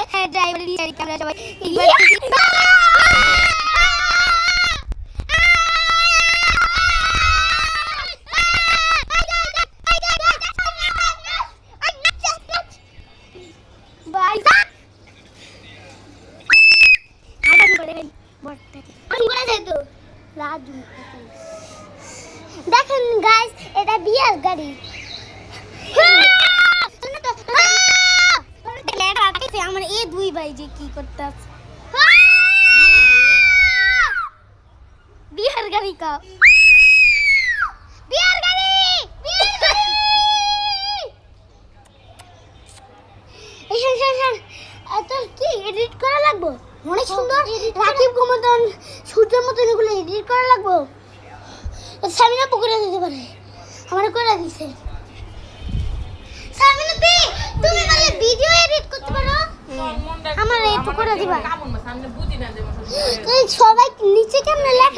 হ্যাঁ driver লিয়ারি camera সবাই দেখেন গাইস এটা বিয়ার গাড়ি আমার এ দুই ভাই যে কি করতে আছে বিয়ার গাড়ি কা বিয়ার গাড়ি এই শুন এত কি এডিট করা লাগবে অনেক সুন্দর রাকিব মতন সূর্যের মতন এগুলো এডিট করা লাগবে সামিনা পুকুরে দিতে পারে আমার করে দিছে সামিনা পি তুমি বলে ভিডিও এডিট করতে পারো আমার এই পুকুরে দিবা এই সবাই নিচে কেমনে লেখে